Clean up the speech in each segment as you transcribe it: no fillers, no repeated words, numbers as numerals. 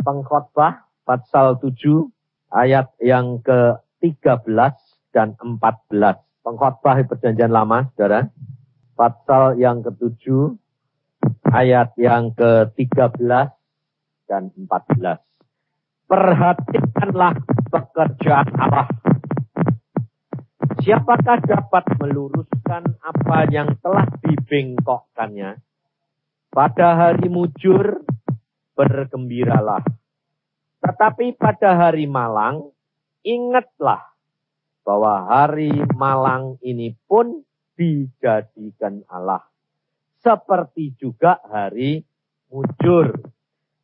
Pengkhotbah pasal 7 ayat yang ke-13 dan 14. Pengkhotbah Perjanjian Lama, Saudara. Pasal yang ke-7 ayat yang ke-13 dan 14. Perhatikanlah pekerjaan Allah. Siapakah dapat meluruskan apa yang telah dibengkokkannya? Pada hari mujur, bergembiralah. Tetapi pada hari malang, ingatlah bahwa hari malang ini pun dijadikan Allah. Seperti juga hari mujur.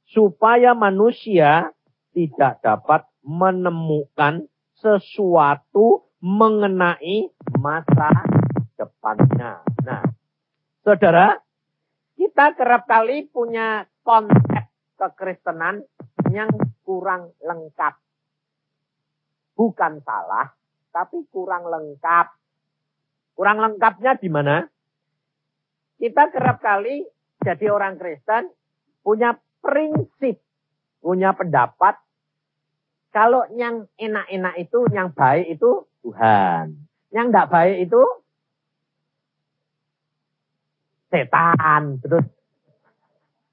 Supaya manusia tidak dapat menemukan sesuatu mengenai masa depannya. Nah, saudara, kita kerap kali punya konsep kekristenan yang kurang lengkap. Bukan salah, tapi kurang lengkap. Kurang lengkapnya di mana? Kita kerap kali jadi orang Kristen punya prinsip, punya pendapat. Kalau yang enak-enak itu, yang baik itu Tuhan. Yang tidak baik itu setan. Betul?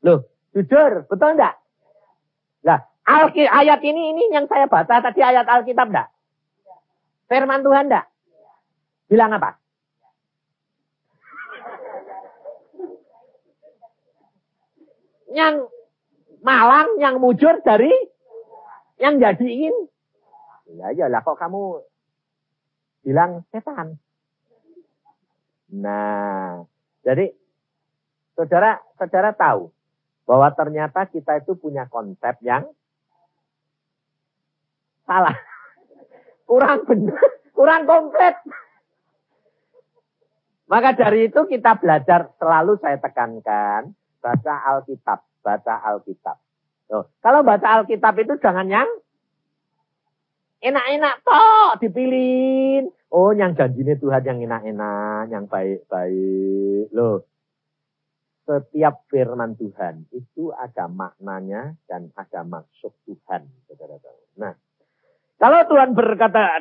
Loh, jujur, betul enggak? Nah, ayat ini yang saya baca tadi ayat Alkitab enggak? Firman Tuhan enggak? Bilang apa? Yang malang, yang mujur dari yang jadiin. Ya iyalah, kok kamu bilang setan. Nah, jadi saudara tahu bahwa ternyata kita itu punya konsep yang salah. Kurang benar, kurang komplit. Maka dari itu kita belajar, selalu saya tekankan, baca Alkitab, baca Alkitab. Tuh, kalau baca Alkitab itu jangan yang enak-enak toh dipilih. Oh, yang janjinya Tuhan yang enak-enak, yang baik-baik. Loh, setiap firman Tuhan itu ada maknanya dan ada maksud Tuhan, saudara-saudara. Nah,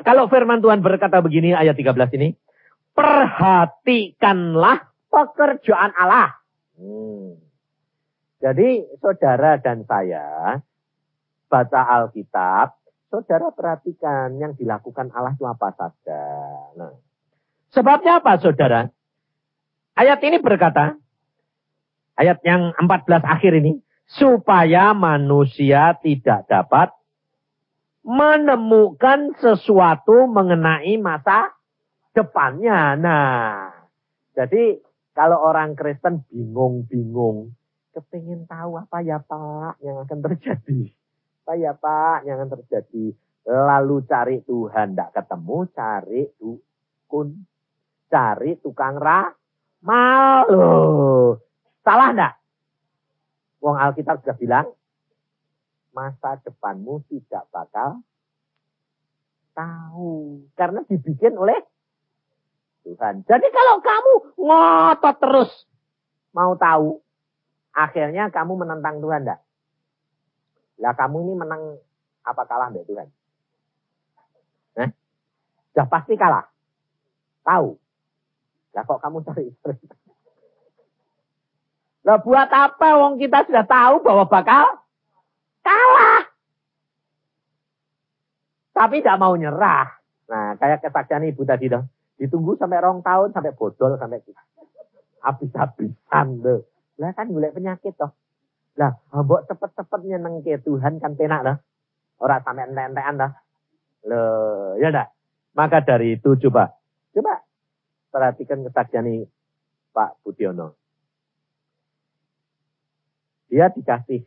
kalau firman Tuhan berkata begini, ayat 13 ini, perhatikanlah pekerjaan Allah. Jadi, saudara dan saya baca Alkitab, saudara perhatikan yang dilakukan Allah itu apa saja. Nah, sebabnya apa, saudara? Ayat ini berkata, ayat yang 14 akhir ini, supaya manusia tidak dapat menemukan sesuatu mengenai masa depannya. Nah, jadi kalau orang Kristen bingung-bingung, kepingin tahu apa ya Pak yang akan terjadi. Apa ya Pak yang akan terjadi. Lalu cari Tuhan, tidak ketemu, cari dukun. Cari tukang ramal. Loh, salah enggak? Wong Alkitab sudah bilang, masa depanmu tidak bakal tahu. Karena dibikin oleh Tuhan. Jadi kalau kamu ngotot terus mau tahu, akhirnya kamu menentang Tuhan enggak? Lah kamu ini menang apa kalah mbak Tuhan? Sudah pasti kalah. Tahu. Lah kok kamu cari istri? Lah buat apa wong kita sudah tahu bahwa bakal kalah. Tapi tidak mau nyerah. Nah, kayak kesaksian ibu tadi dong. Ditunggu sampai 2 tahun, sampai bodol, sampai habis-habisan deh. Lah kan golek penyakit toh. Lah, mbok cepet-cepet nyenengke Tuhan kan penak dah. Ora sampai entek-entekan dah. Loh, ya enggak? Maka dari itu coba perhatikan kesaksian ini Pak Budiono. Dia dikasih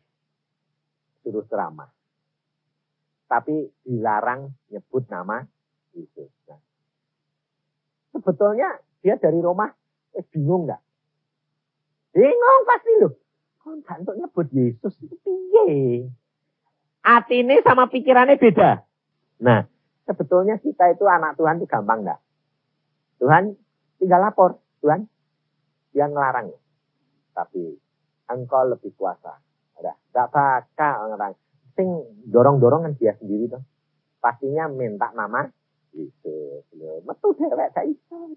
suruh ceramah. Tapi dilarang nyebut nama Yesus. Nah, sebetulnya dia dari Roma bingung enggak? Bingung pasti loh. Kok enggak untuk nyebut Yesus itu piye? Atine sama pikirannya beda. Nah, sebetulnya kita itu anak Tuhan itu gampang enggak? Tuhan tinggal lapor. Tuhan, dia ngelarang. Tapi engkau lebih kuasa. Enggak bakal ngelarang. sing dorong-dorong kan dia sendiri toh. Pastinya minta nama Yesus. Metu dewek gak iso.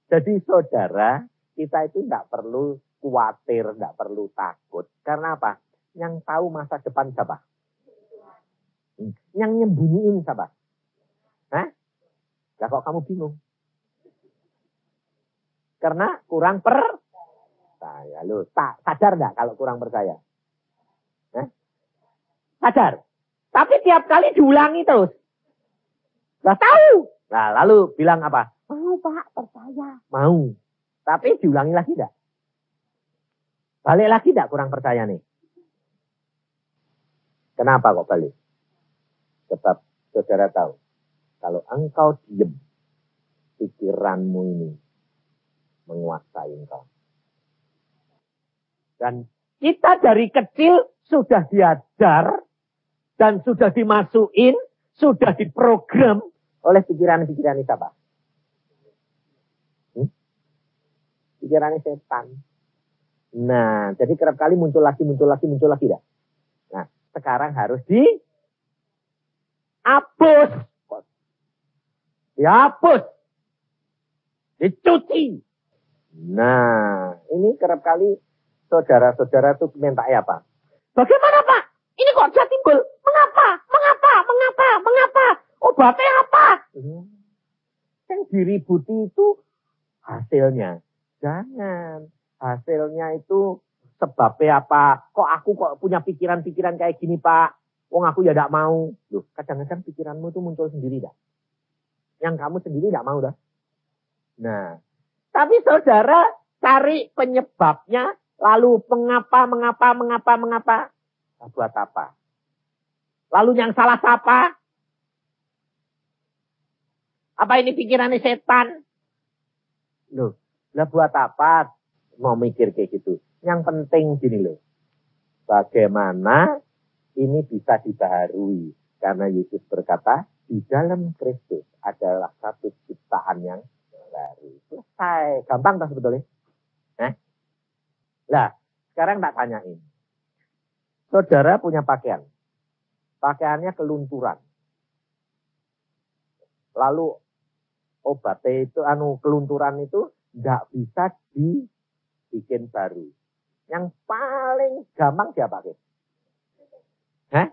Jadi saudara, kita itu tidak perlu khawatir, tidak perlu takut. Karena apa? Yang tahu masa depan siapa? Yang nyembunyiin siapa? Hah? Lah kok kamu bingung? Karena kurang percaya. Loh, sadar enggak kalau kurang percaya? Hah? Sadar. Tapi tiap kali diulangi terus. Lah tahu. Nah, lalu bilang apa? Mau Pak, percaya. Mau. Tapi diulangi lagi enggak? Balik lagi enggak kurang percaya nih? Kenapa kok balik? Sebab saudara tahu. Kalau engkau diam, pikiranmu ini menguasai engkau. Dan kita dari kecil sudah diajar dan sudah dimasukin, sudah diprogram oleh pikiran-pikiran siapa? Pikiran setan. Nah, jadi kerap kali muncul lagi dah. Nah, sekarang harus dihapus. Dihapus. Dicuci. Nah, ini kerap kali saudara-saudara tuh minta apa? Bagaimana Pak? Ini kok bisa timbul? Mengapa? Obatnya apa? Yang diributi itu hasilnya. Jangan. Hasilnya itu sebabnya apa? Kok punya pikiran-pikiran kayak gini Pak? Wong aku ya tidak mau. Loh, kadang-kadang pikiranmu itu muncul sendiri dah. Yang kamu sendiri tidak mau dah. Nah, tapi saudara cari penyebabnya, lalu mengapa? Nah, buat apa? Lalu yang salah siapa? Apa ini pikirannya setan? Loh, lah buat apa mau mikir kayak gitu? Yang penting gini loh. Bagaimana ini bisa dibaharui? Karena Yesus berkata, di dalam Kristus adalah satu ciptaan yang baru. Selesai. Gampang tak sebetulnya? Nah, sekarang tak tanyain. Saudara punya pakaian. Pakaiannya kelunturan. Lalu obatnya itu, kelunturan itu nggak bisa dibikin baru. Yang paling gampang siapa? Hah?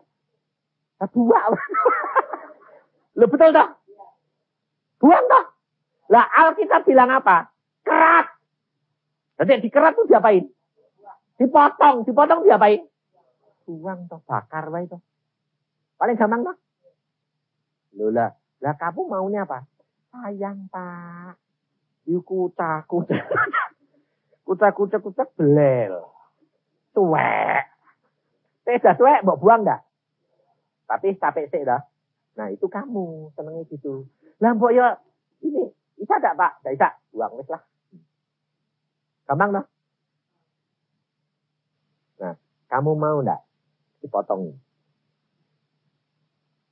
Buang. Loh betul toh? Buang toh? Lah Alkitab bilang apa? Kerat. Jadi dikerat tuh diapain? Dipotong diapain? Buang toh, bakar wae toh. Paling gampang toh? Loh lah kamu maunya apa? Sayang Pak. Yuk kucak belel. Tuwek. Tidak tuwek, mau buang enggak? Tapi capek sih dah. Nah itu kamu senengnya gitu. Lah mbok ya ini bisa enggak Pak? Enggak bisa. Buang wis lah. Gampang toh? Nah, kamu mau enggak dipotong?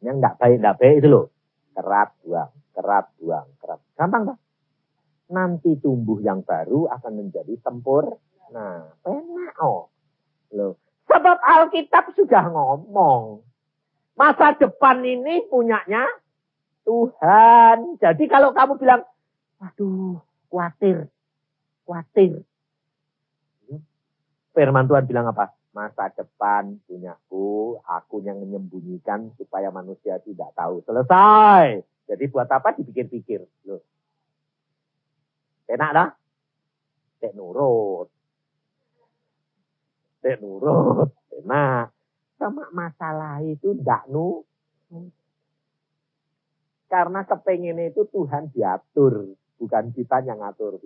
Yang enggak baik itu loh. Kerat buang. Gampang toh? Nanti tumbuh yang baru akan menjadi sempurna. Nah, penak loh. Sebab Alkitab sudah ngomong. Masa depan ini punyanya Tuhan. Jadi kalau kamu bilang, waduh, khawatir. Firman Tuhan bilang apa? Masa depan punyaku, aku yang menyembunyikan supaya manusia tidak tahu. Selesai. Jadi buat apa dipikir-pikir? Loh. Enak dah? Tek nurut. Enak. Sama masalah itu tidak karena kepengen itu Tuhan diatur, bukan kita yang ngatur.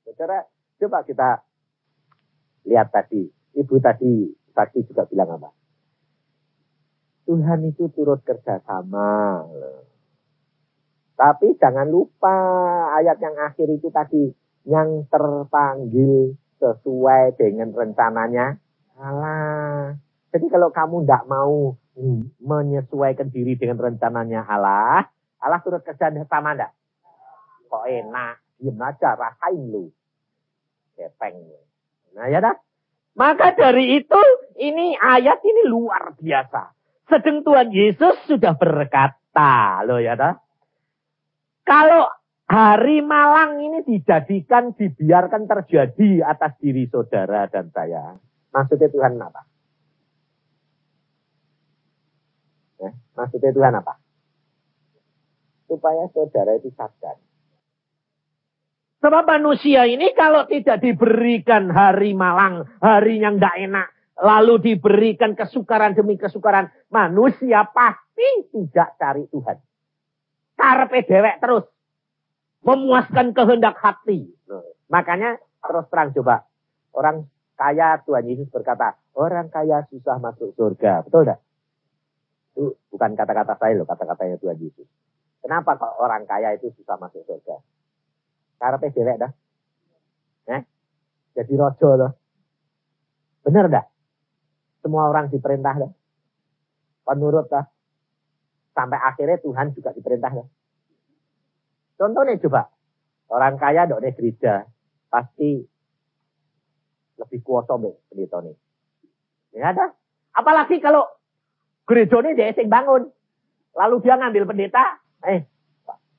Saudara, coba kita lihat tadi, ibu tadi saksi juga bilang apa? Tuhan itu turut kerjasama. Tapi jangan lupa ayat yang akhir itu tadi, yang terpanggil sesuai dengan rencananya Allah. Jadi kalau kamu tidak mau menyesuaikan diri dengan rencananya Allah turut kerja sama enggak? Kok enak, diam aja, rasain lu. Kepeng. Nah ya dah. Maka dari itu, ini ayat ini luar biasa. Sedang Tuhan Yesus sudah berkata, loh ya dah. Kalau hari malang ini dijadikan, dibiarkan terjadi atas diri saudara dan saya. Maksudnya Tuhan apa? Maksudnya Tuhan apa? Supaya saudara itu sadar. Sebab manusia ini kalau tidak diberikan hari malang, hari yang tidak enak, lalu diberikan kesukaran demi kesukaran, manusia pasti tidak cari Tuhan. Karpe dewek terus. Memuaskan kehendak hati. Makanya terus terang coba. Orang kaya, Tuhan Yesus berkata, orang kaya susah masuk surga. Betul tidak? Itu bukan kata-kata saya loh, kata-katanya Tuhan Yesus. Kenapa kok orang kaya itu susah masuk surga? Karpe dewek dah. Jadi rojo loh. Bener dah? Semua orang diperintah dah. Penurut dah. Sampai akhirnya Tuhan juga diperintah dah. Contohnya coba. Orang kaya dok di gereja. Pasti lebih kuasa pendeta nih. Ya dah. Apalagi kalau gereja ini dia sing bangun. Lalu dia ngambil pendeta.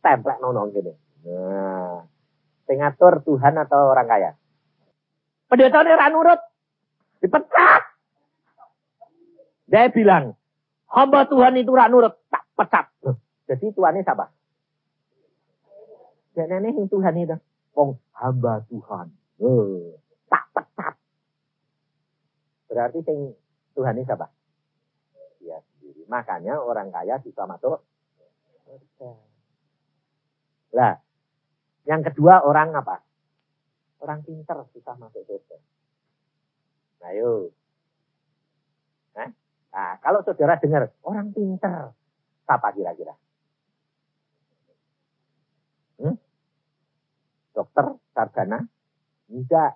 Templek nonong gitu. Nah. Ngatur Tuhan atau orang kaya? Pendeta ini ranurut. Dipecat. Dia bilang, hamba Tuhan itu ranurut. Tak pecat. Jadi Tuhan ini siapa? Jadi ini Tuhan itu. Hamba Tuhan. Tak pecat. Berarti Tuhan ini siapa? Dia sendiri. Makanya orang kaya bisa masuk. Lah. Yang kedua orang apa? Orang pintar susah masuk surga. Nah yuk. Nah, kalau saudara dengar orang pintar, siapa kira-kira? Dokter, sarjana? Enggak.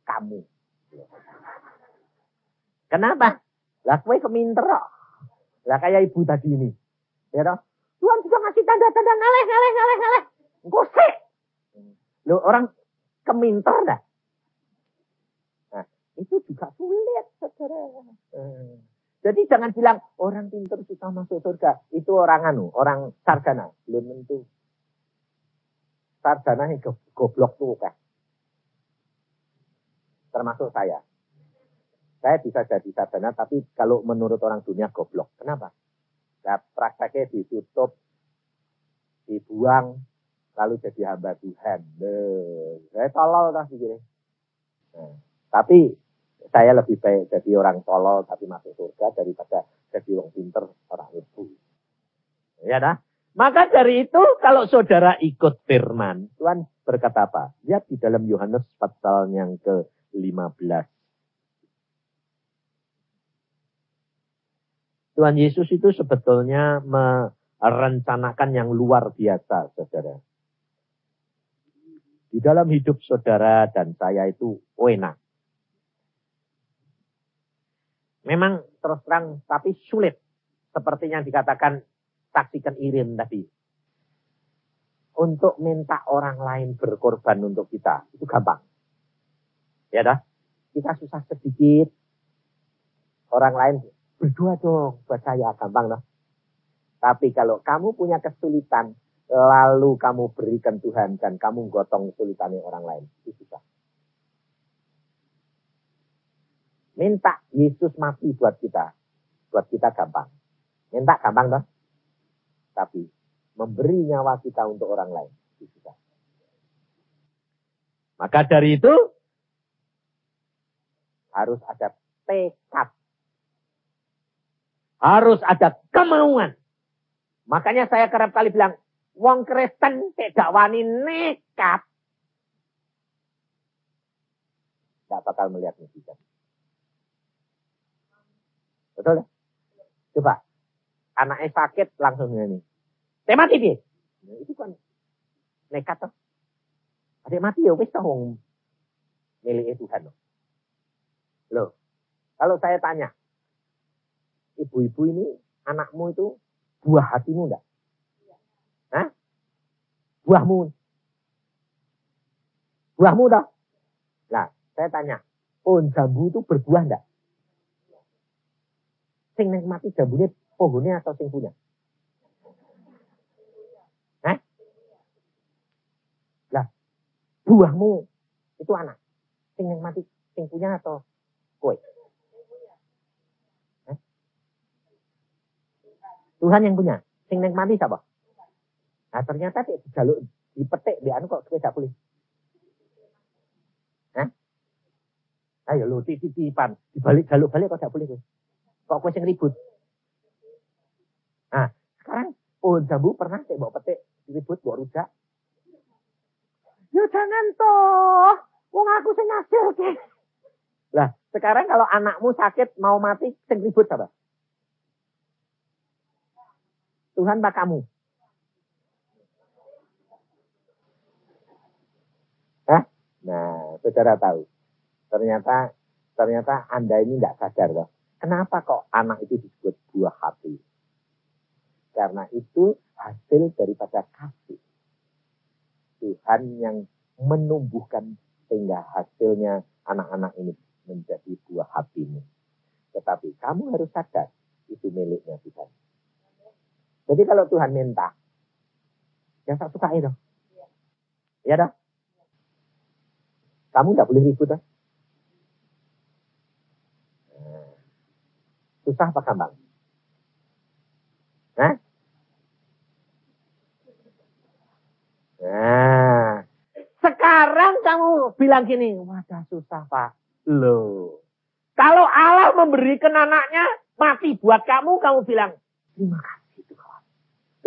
Kamu. Kenapa? Lah kowe keminter kok. Lah kayak ibu tadi ini. Ya toh? Tuhan juga ngasih tanda-tanda ngaleh. Gosek. Loh orang keminter dah. Nah, itu juga sulit, saudara. Jadi jangan bilang orang pinter susah masuk surga. Itu orang orang sarjana. Belum tentu. Sarjana ini goblok tuh kan. Termasuk saya. Saya bisa jadi sarjana, tapi kalau menurut orang dunia goblok. Kenapa? Nah, prakteknya ditutup, dibuang, lalu jadi hamba Tuhan. Saya tolol lah begini. Nah, tapi saya lebih baik jadi orang tolol tapi masuk surga daripada jadi orang pinter orang ibu. Ya dah. Maka dari itu kalau saudara ikut firman, Tuhan berkata apa? Lihat di dalam Yohanes pasal yang ke-15. Tuhan Yesus itu sebetulnya merencanakan yang luar biasa, saudara. Di dalam hidup saudara dan saya itu enak. Memang terus terang, tapi sulit. Seperti yang dikatakan, saksikan Irin tadi. Untuk minta orang lain berkorban untuk kita, itu gampang. Ya dah, kita susah sedikit. Orang lain berdoa dong buat saya, gampang loh. Tapi kalau kamu punya kesulitan, lalu kamu berikan Tuhan dan kamu gotong kesulitannya orang lain, itu susah. Minta Yesus mati buat kita gampang. Minta gampang dong. Tapi memberi nyawa kita untuk orang lain, itu susah. Maka dari itu harus ada tekad. Harus ada kemauan. Makanya saya kerap kali bilang, wong Kristen tidak wani nekat. Tidak bakal melihat mujizat. Betul? Coba. Anaknya sakit langsung ini. Saya mati dia. Nah, itu kan nekat toh. Adik mati ya wis toh wong milik Tuhan loh. Kalau saya tanya, ibu-ibu ini, anakmu itu buah hatimu enggak? Hah? Buahmu dah. Nah, saya tanya, pohon jambu itu berbuah enggak? Sing nikmati jambunya pohonnya atau sing punya? Hah? Lah, buahmu itu anak. Sing nikmati sing punya atau kowe? Hah? Tuhan yang punya. Sing nikmati siapa? Nah, ternyata dijaluk dipetik di anu kok kowe gak boleh. Hah? Ayo lu titipan, dibalik jaluk balik kok gak boleh kowe. Kok kowe sing ribut? Nah, sekarang pohon jambu pernah sik mbok petik, ribut mbok rujak. Ya jangan toh. Wong aku sing ngasilke. Lah, sekarang kalau anakmu sakit mau mati sing ribut siapa? Tuhan apa kamu? Hah? Nah, saudara tahu. Ternyata Anda ini tidak sadar loh. Kenapa kok anak itu disebut buah hati? Karena itu hasil daripada kasih. Tuhan yang menumbuhkan sehingga hasilnya anak-anak ini menjadi buah hatimu. Tetapi kamu harus sadar itu miliknya Tuhan. Jadi kalau Tuhan minta, ya tak suka itu. Ya dah. Kamu tidak boleh ribut dah. Susah apa gampang? Hah? Nah, sekarang kamu bilang gini, wadah susah Pak. Loh, kalau Allah memberikan anaknya mati buat kamu bilang, terima kasih Tuhan.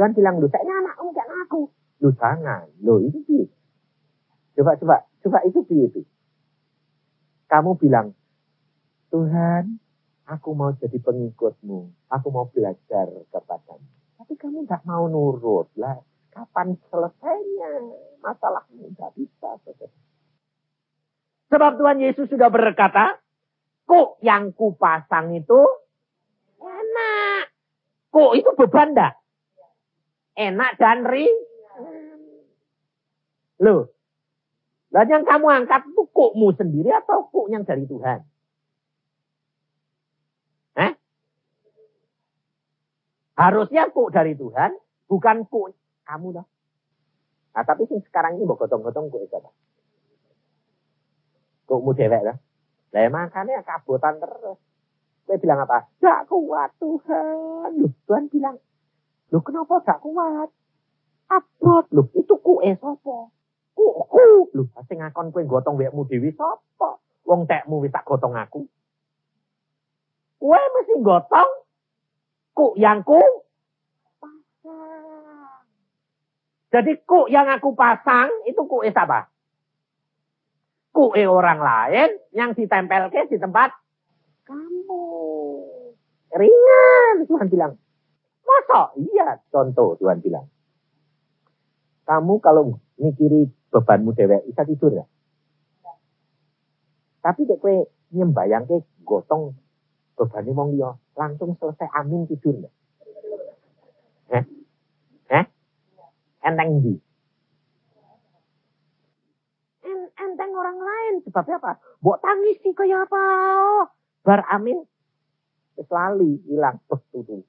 Tuhan bilang, loh, saya anakmu bukan aku. Loh jangan, loh itu sih. Coba itu itu. Kamu bilang, Tuhan, aku mau jadi pengikutmu. Aku mau belajar kepadamu. Tapi kamu gak mau nurut lah. Kapan selesainya? Masalahmu gak bisa selesai. Sebab Tuhan Yesus sudah berkata, kok yang kupasang itu enak. Kok itu beban gak? Enak dan Loh. Lah yang kamu angkat itu kokmu sendiri atau kok yang dari Tuhan? Harusnya kok dari Tuhan, bukan kok kamu dah. Nah, tapi sekarang ini mau gotong-gotong kok itu apa? Kokmu dewek lah. Lah makanya kabotan terus. Dia bilang apa? Gak kuat Tuhan. Loh, Tuhan bilang, loh kenapa gak kuat? Abot, loh itu kue sopo. Kuku, loh sing ngakon kue gotong wekmu dewi sopo. Wong tekmu wis tak gotong aku. Kue mesti gotong. Kuk yang ku pasang. Jadi kuk yang aku pasang itu kue apa? Kue orang lain yang ditempelkan di tempat kamu. Ringan Tuhan bilang. Masa? Iya contoh Tuhan bilang. Kamu kalau mikiri bebanmu dewek bisa tidur ya? Tapi dek kue nyembayang ke gotong bebannya wong liya langsung selesai amin tidur enggak? Enteng di. Enteng orang lain sebabnya apa? Mbok tangisi kaya apa? Bar amin wis lali ilang betutu.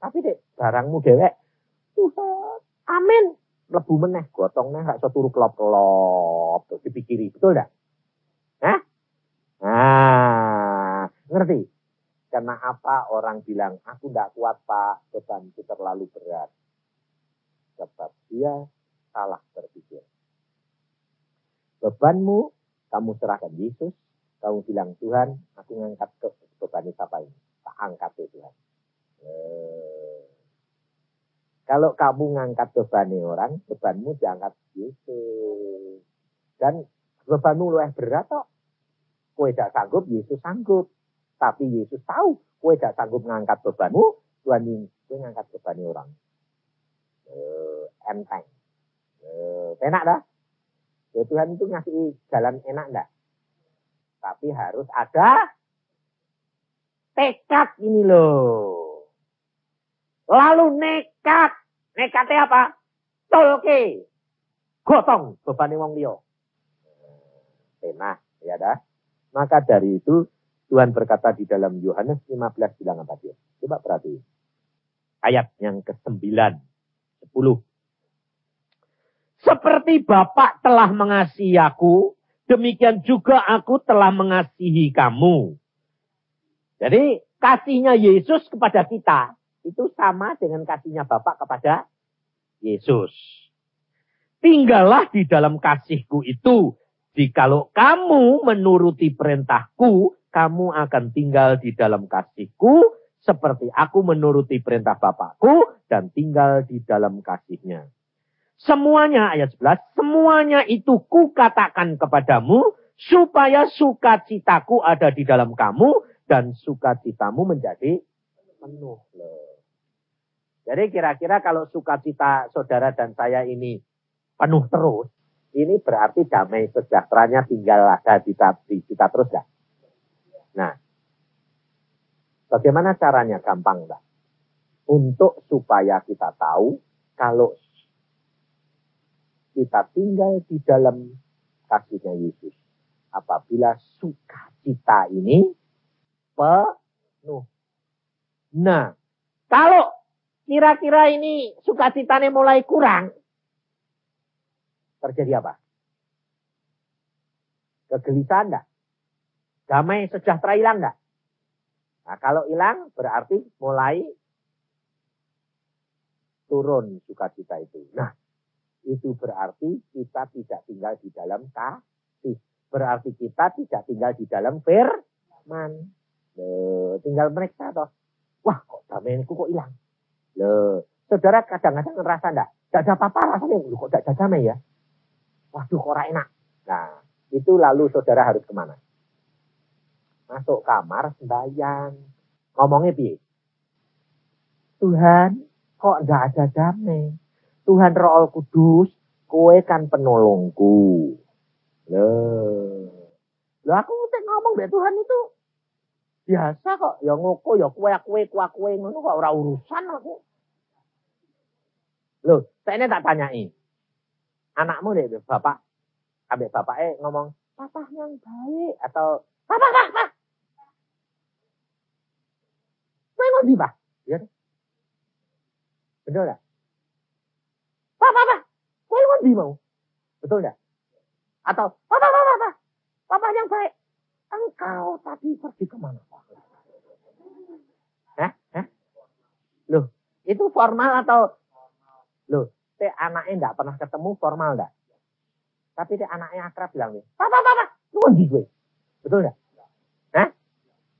Tapi dek barangmu dewek Tuhan amin mlebu meneh gotong neh gak iso turu kelop-kelop terus dipikiri betul enggak? Nah, ngerti? Karena apa orang bilang, aku tidak kuat Pak, bebanku terlalu berat. Sebab dia salah berpikir. Bebanmu, kamu serahkan Yesus. Kamu bilang, Tuhan, aku ngangkat beban siapa ini? Tak angkat ya Tuhan. Kalau kamu ngangkat beban orang, bebanmu diangkat Yesus. Dan bebanmu lebih berat kok. Kowe tidak sanggup, Yesus sanggup. Tapi Yesus tahu, kowe tidak sanggup mengangkat bebanmu, Tuhan ini kowe ngangkat beban orang. Enteng. Enak dah. Tuhan itu ngasih jalan enak enggak? Tapi harus ada tekad ini loh. Lalu nekat. Nekatnya apa? Tolke. Gotong beban wong liya. Enak, ya dah. Maka dari itu Tuhan berkata di dalam Yohanes 15 bilang apa dia? Coba perhatiin. Ayat yang ke-9, 10. Seperti Bapa telah mengasihi aku, demikian juga aku telah mengasihi kamu. Jadi kasihnya Yesus kepada kita itu sama dengan kasihnya Bapa kepada Yesus. Tinggallah di dalam kasihku itu. Jikalau kamu menuruti perintahku, kamu akan tinggal di dalam kasihku, seperti aku menuruti perintah Bapakku dan tinggal di dalam kasihnya. Semuanya, ayat 11, semuanya itu kukatakan kepadamu, supaya sukacitaku ada di dalam kamu, dan sukacitamu menjadi penuh. Jadi kira-kira kalau sukacita saudara dan saya ini penuh terus, ini berarti damai sejahteranya tinggal ada di kita terus ya. Nah, bagaimana caranya? Gampang enggak? Untuk supaya kita tahu kalau kita tinggal di dalam kasihnya Yesus. Apabila sukacita ini penuh. Nah, kalau kira-kira ini sukacitanya mulai kurang, terjadi apa? Kegelisahan enggak? Damai sejahtera hilang enggak? Nah, kalau hilang berarti mulai turun sukacita itu. Nah, itu berarti kita tidak tinggal di dalam kasih. Berarti kita tidak tinggal di dalam firman. Tinggal mereka toh. Wah, kok damaiku kok hilang? Saudara kadang-kadang ngerasa enggak? Enggak ada apa-apa rasanya. Kok enggak ada damai ya? Waduh, kok enak. Nah, itu lalu saudara harus kemana? Masuk kamar, sembahyang. Ngomongnya piye? Tuhan, kok enggak ada damai? Tuhan Roh Kudus, kowe kan penolongku. Loh, aku ngomong mbek Tuhan itu biasa kok. Ya ngoko, ya kue, ngono kok ora urusan aku. Loh, saya ini tak tanyain. Anakmu deh, bapak, ambek bapaknya ngomong, papa yang baik, atau papa. Kowe ngondi, Pak? Ya. Betul enggak? Papa, kowe ngondi mau? Betul enggak? Atau papa yang baik. Engkau tadi pergi kemana, Pak? Loh, itu formal atau loh, teh anaknya enggak pernah ketemu formal enggak? Tapi teh anaknya akrab bilang nih, papa, lu ngondi gue? Betul enggak?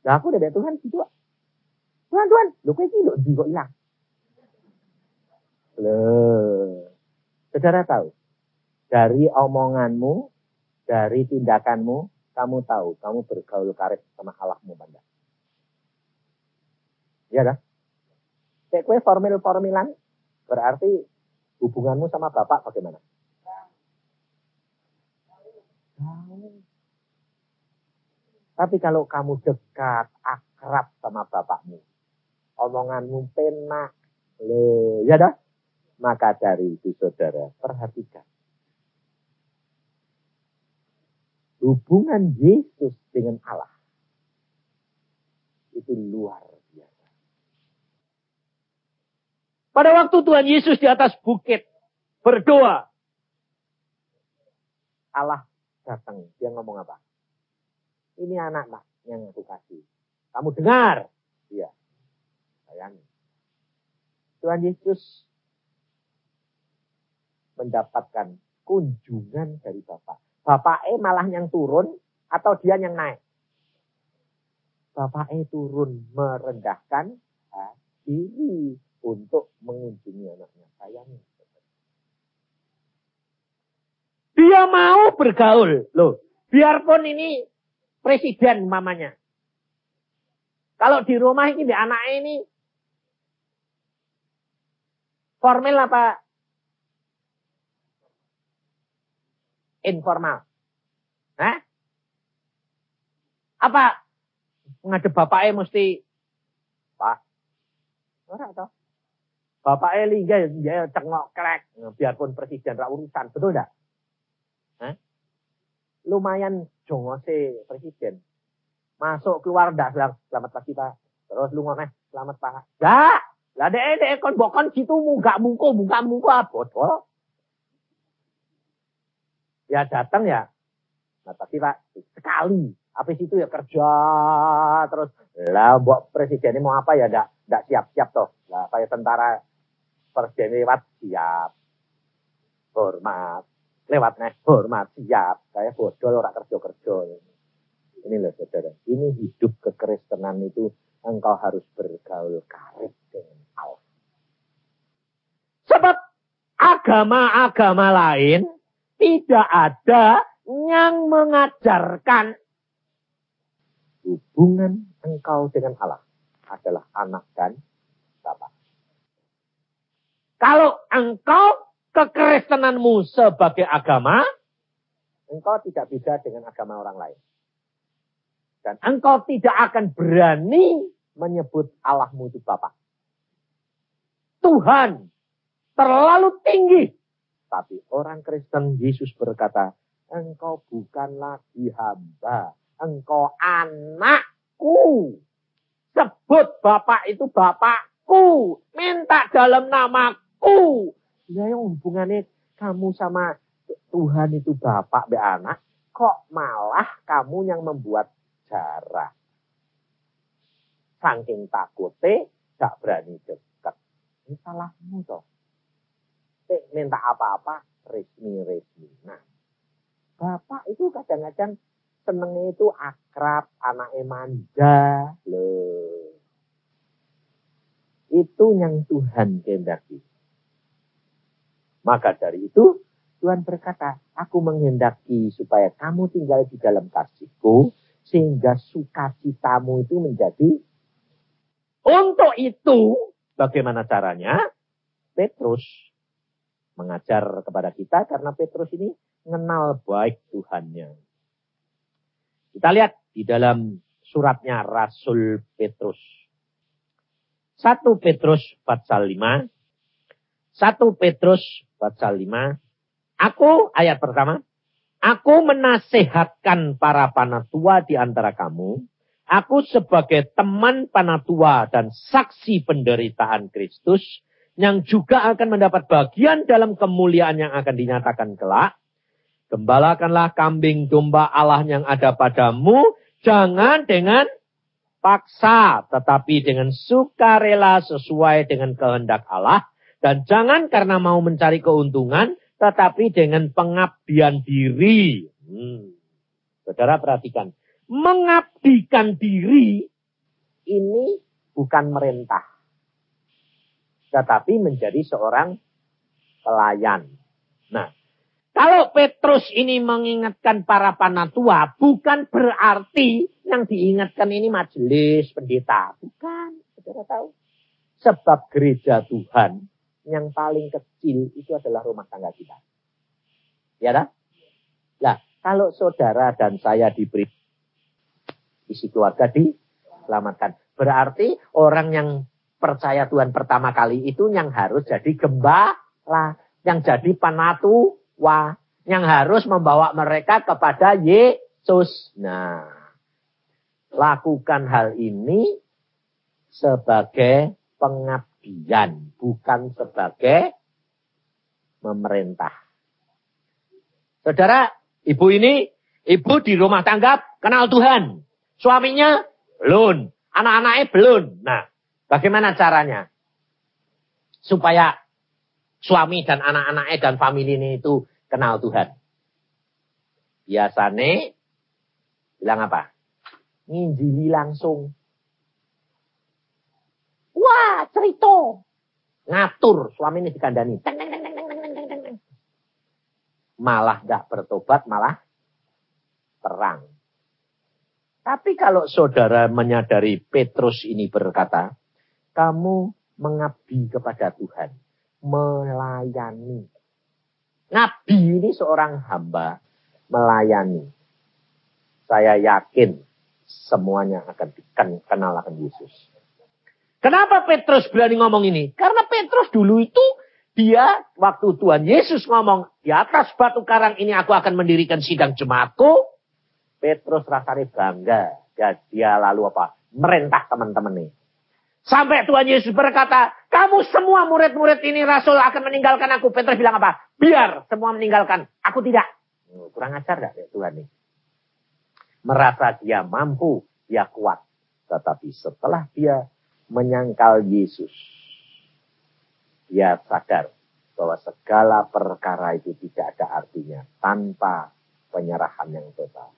Lah aku udah Tuhan gitu. Tuhan, lu kayak gitu di kok hilang. Loh, saudara tahu? Dari omonganmu, dari tindakanmu, kamu tahu, kamu bergaul karib sama Allahmu benda. Iya dah. Kayak kue formilan, berarti hubunganmu sama Bapak bagaimana? Tapi kalau kamu dekat, akrab sama bapakmu, omonganmu penak, ya dah. Maka dari itu saudara, perhatikan. Hubungan Yesus dengan Allah itu luar biasa. Pada waktu Tuhan Yesus di atas bukit berdoa, Allah datang. Dia ngomong apa? Ini anak Pak yang aku kasih. Kamu dengar? Iya. Sayang. Tuhan Yesus mendapatkan kunjungan dari Bapak. Bapaknya malah yang turun atau dia yang naik? Bapaknya turun merendahkan diri untuk mengunjungi anaknya. Sayang. Dia mau bergaul. Loh, biarpun ini presiden mamanya. Kalau di rumah ini anaknya ini formal apa informal? Apa ngadep bapaknya mesti Pak? Ora toh. Bapaknya linggah ya cengok krek, biarpun presiden ra urusan, betul enggak? lumayan jongose presiden. Masuk keluar ndak bilang selamat pagi Pak. Terus lu ngomong selamat Pak. Ndak. Lah dek kon bokon gitu buka muka bodoh. Ya datang ya. Nah pasti Pak sekali. Habis itu ya kerja terus. Lah mbok presiden ini mau apa ya ndak siap-siap toh. Lah kayak tentara presiden lewat siap. Hormat. Lewat hormat siap. Kayak bodol ora kerja-kerja. Ini loh saudara, ini hidup kekristenan itu engkau harus bergaul karib dengan Allah. Sebab agama-agama lain tidak ada yang mengajarkan hubungan engkau dengan Allah adalah anak dan bapa. Kalau engkau kekristenanmu sebagai agama, engkau tidak beda dengan agama orang lain. Dan engkau tidak akan berani menyebut Allahmu itu Bapa. Tuhan terlalu tinggi. Tapi orang Kristen Yesus berkata, engkau bukan lagi hamba. Engkau anakku. Sebut Bapak itu Bapakku. Minta dalam namaku. Ya yang hubungannya kamu sama Tuhan itu Bapak be anak. Kok malah kamu yang membuat jarak. Saking takutnya, gak berani dekat. Ini salahmu toh. Minta apa-apa, resmi. Nah, Bapak itu kadang-kadang senengnya itu akrab, anaknya manja. Loh. Itu yang Tuhan kehendaki. Maka dari itu, Tuhan berkata, aku menghendaki supaya kamu tinggal di dalam kasihku, sehingga sukacitamu itu menjadi. Untuk itu, bagaimana caranya? Petrus mengajar kepada kita karena Petrus ini mengenal baik Tuhannya. Kita lihat di dalam suratnya Rasul Petrus. 1 Petrus pasal 5. 1 Petrus pasal 5. Aku, ayat pertama. Aku menasehatkan para panatua di antara kamu. Aku sebagai teman panatua dan saksi penderitaan Kristus. Yang juga akan mendapat bagian dalam kemuliaan yang akan dinyatakan kelak. Gembalakanlah kambing domba Allah yang ada padamu. Jangan dengan paksa. Tetapi dengan sukarela sesuai dengan kehendak Allah. Dan jangan karena mau mencari keuntungan. Tetapi dengan pengabdian diri. Saudara perhatikan. Mengabdikan diri ini bukan merintah. Tetapi menjadi seorang pelayan. Nah, kalau Petrus ini mengingatkan para panatua. Bukan berarti yang diingatkan ini majelis pendeta. Bukan, saudara tahu. Sebab gereja Tuhan. Yang paling kecil itu adalah rumah tangga kita. Ya kan? Nah, kalau saudara dan saya diberi isi keluarga diselamatkan. Berarti orang yang percaya Tuhan pertama kali itu yang harus jadi gembala. Yang jadi panatua. Yang harus membawa mereka kepada Yesus. Nah, lakukan hal ini sebagai pengabdian, bukan sebagai memerintah. Saudara, ibu di rumah tangga kenal Tuhan. Suaminya belum, anak-anaknya belum. Nah, bagaimana caranya? Supaya suami dan anak-anaknya dan famili ini itu kenal Tuhan. Biasanya bilang apa? Nginjili langsung. Wah, cerita. Ngatur suami ini dikandani. Malah gak bertobat, malah perang. Tapi kalau saudara menyadari Petrus ini berkata, kamu mengabdi kepada Tuhan. Melayani. Ngabdi ini seorang hamba melayani. Saya yakin semuanya akan dikenal akan Yesus. Kenapa Petrus berani ngomong ini? Karena Petrus dulu itu Dia, waktu Tuhan Yesus ngomong, di atas batu karang ini aku akan mendirikan sidang jemaatku. Petrus rasanya bangga. Dia lalu apa? Merintah teman-teman nih. Sampai Tuhan Yesus berkata, kamu semua murid-murid ini rasul akan meninggalkan aku. Petrus bilang apa? Biar semua meninggalkan. Aku tidak. Kurang ajar gak ya Tuhan nih? Merasa dia mampu, dia kuat. Tetapi setelah dia menyangkal Yesus, dia sadar bahwa segala perkara itu tidak ada artinya tanpa penyerahan yang total.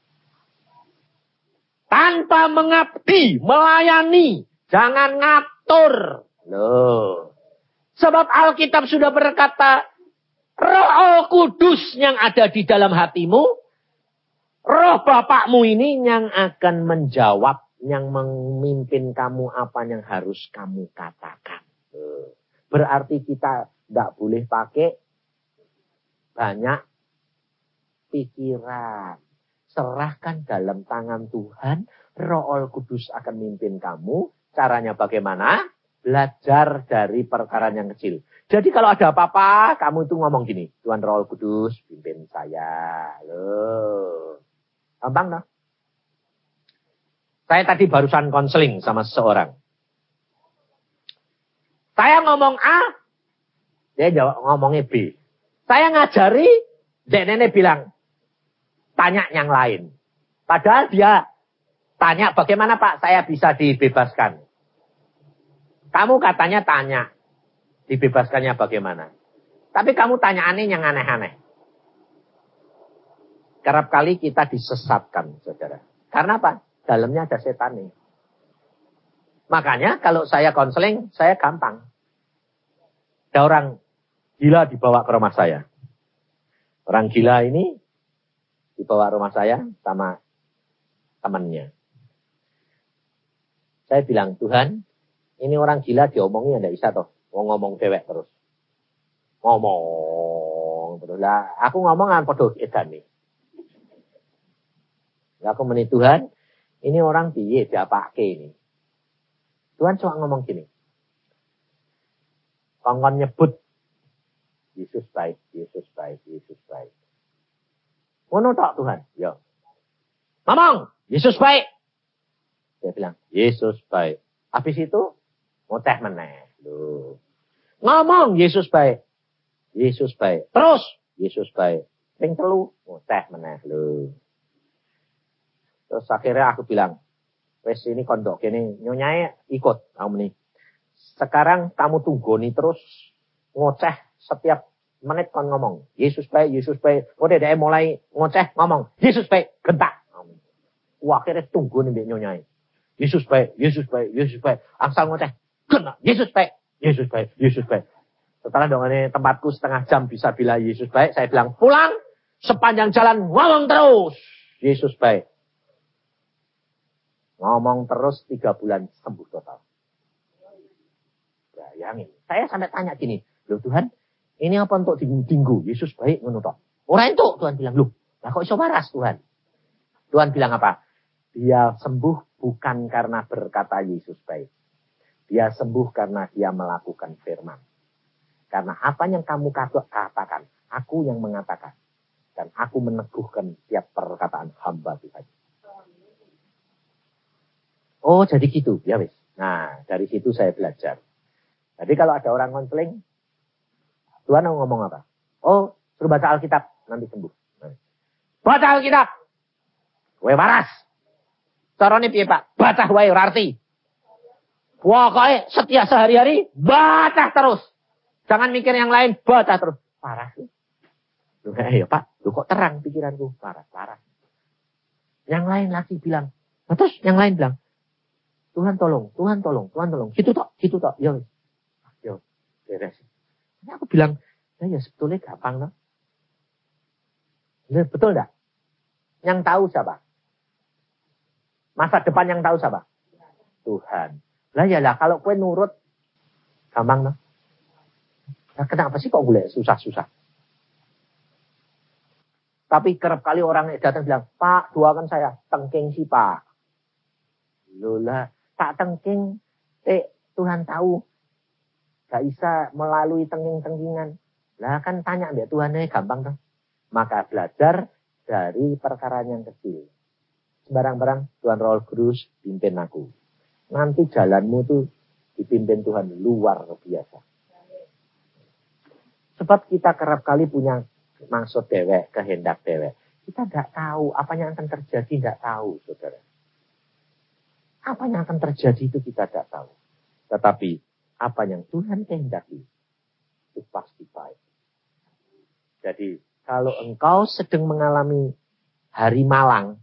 Tanpa mengabdi, melayani, jangan ngatur. Loh. Sebab Alkitab sudah berkata, Roh Kudus yang ada di dalam hatimu, Roh Bapakmu ini yang akan menjawab, yang memimpin kamu apa yang harus kamu katakan. Berarti kita tidak boleh pakai banyak pikiran. Serahkan dalam tangan Tuhan. Roh Kudus akan memimpin kamu. Caranya bagaimana? Belajar dari perkara yang kecil. Jadi kalau ada apa-apa, kamu itu ngomong gini. Tuhan Roh Kudus pimpin saya. Loh. Gampang, no? Saya tadi barusan konseling sama seseorang. Saya ngomong A, dia jawab ngomongnya B. Saya ngajari, dek nenek bilang, tanya yang lain. Padahal dia tanya, bagaimana Pak saya bisa dibebaskan? Kamu katanya tanya, dibebaskannya bagaimana? Tapi kamu tanya aneh yang aneh-aneh. Kerap kali kita disesatkan, saudara. Karena apa? Dalamnya ada setan nih. Makanya kalau saya konseling, saya gampang. Ada orang gila dibawa ke rumah saya. Orang gila ini dibawa ke rumah saya sama temannya. Saya bilang, Tuhan, ini orang gila diomongnya enggak bisa toh. Mau ngomong dewek terus. Ngomong terus lah. Aku ngomongan podo edan nih. Aku meni Tuhan, ini orang piye diapake ini. Tuhan cuma ngomong gini. Kongkon nyebut Yesus baik, Yesus baik, Yesus baik. Ngono tok Tuhan, ya. Ngomong, Yesus baik. Dia bilang, Yesus baik. Habis itu ngoceh meneh. Loh. Ngomong Yesus baik. Yesus baik. Terus Yesus baik. Ping telu ngoceh meneh. Loh. Terus akhirnya aku bilang, wes ini kondok ini nyonyai ikut kamu nih. Sekarang kamu tunggoni terus ngoceh setiap menit kon ngomong. Yesus baik, Yesus baik. Udah dia mulai ngoceh ngomong. Yesus baik, gentak. Wah, akhirnya tunggu nih nyonyai. Yesus baik, Yesus baik, Yesus baik. Angsal ngoceh. Gentak. Yesus baik, Yesus baik, Yesus baik. Setelah dong ini tempatku setengah jam bisa bilang Yesus baik. Saya bilang pulang. Sepanjang jalan ngomong terus. Yesus baik. Ngomong terus 3 bulan sembuh total. Bayangin. Saya sampai tanya gini. Loh Tuhan, ini apa untuk dinggu? Yesus baik menutup. Orang itu Tuhan bilang, loh, lah kok iso waras Tuhan? Tuhan bilang apa? Dia sembuh bukan karena berkata Yesus baik. Dia sembuh karena dia melakukan firman. Karena apa yang kamu katakan, aku yang mengatakan. Dan aku meneguhkan tiap perkataan hamba Tuhan. Oh jadi gitu, ya wis. Nah dari situ saya belajar. Jadi kalau ada orang konseling, Tuhan mau ngomong apa? Oh suruh baca Alkitab, nanti sembuh. Baca Alkitab, wae waras. Carane piye Pak? Baca wae ora arti. Pokoknya setiap sehari-hari baca terus. Jangan mikir yang lain, baca terus. Parah sih. Loh ya Pak, loh kok terang pikiranku? Parah. Yang lain lagi bilang, terus yang lain bilang, Tuhan tolong. Gitu tok. Yo, beres. Ini aku bilang, ya sebetulnya gampang loh. Betul enggak? Yang tahu siapa? Masa depan yang tahu siapa? Tuhan. Lah ya lah, kalau kue nurut, gampang loh. Nah, kenapa sih kok boleh susah-susah? Tapi kerap kali orang datang bilang, Pak, doakan saya. Tengking sih Pak. Lola, tak tengking, Tuhan tahu. Gak bisa melalui tengking-tengkingan. Lah kan tanya mbak Tuhannya gampang tuh. Maka belajar dari perkara yang kecil. Sembarang-barang Tuhan Roh Kudus pimpin aku. Nanti jalanmu tuh dipimpin Tuhan luar biasa. Sebab kita kerap kali punya maksud dewek, kehendak dewek. Kita tidak tahu apa yang akan terjadi, tidak tahu, saudara. Apa yang akan terjadi itu kita tidak tahu. Tetapi apa yang Tuhan kehendaki itu pasti baik. Jadi kalau engkau sedang mengalami hari malang,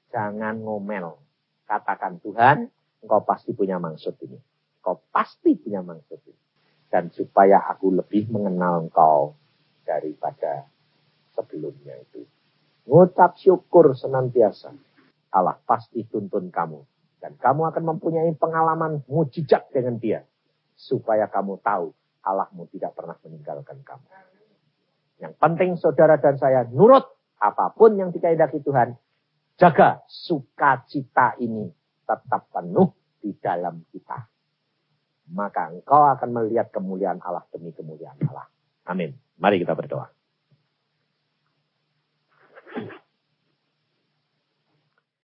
jangan ngomel. Katakan, Tuhan, engkau pasti punya maksud ini. Engkau pasti punya maksud ini. Dan supaya aku lebih mengenal engkau daripada sebelumnya itu. Ngucap syukur senantiasa. Allah pasti tuntun kamu. Dan kamu akan mempunyai pengalaman mujizat dengan dia. Supaya kamu tahu Allahmu tidak pernah meninggalkan kamu. Yang penting saudara dan saya nurut apapun yang dikehendaki Tuhan. Jaga sukacita ini tetap penuh di dalam kita. Maka engkau akan melihat kemuliaan Allah demi kemuliaan Allah. Amin. Mari kita berdoa.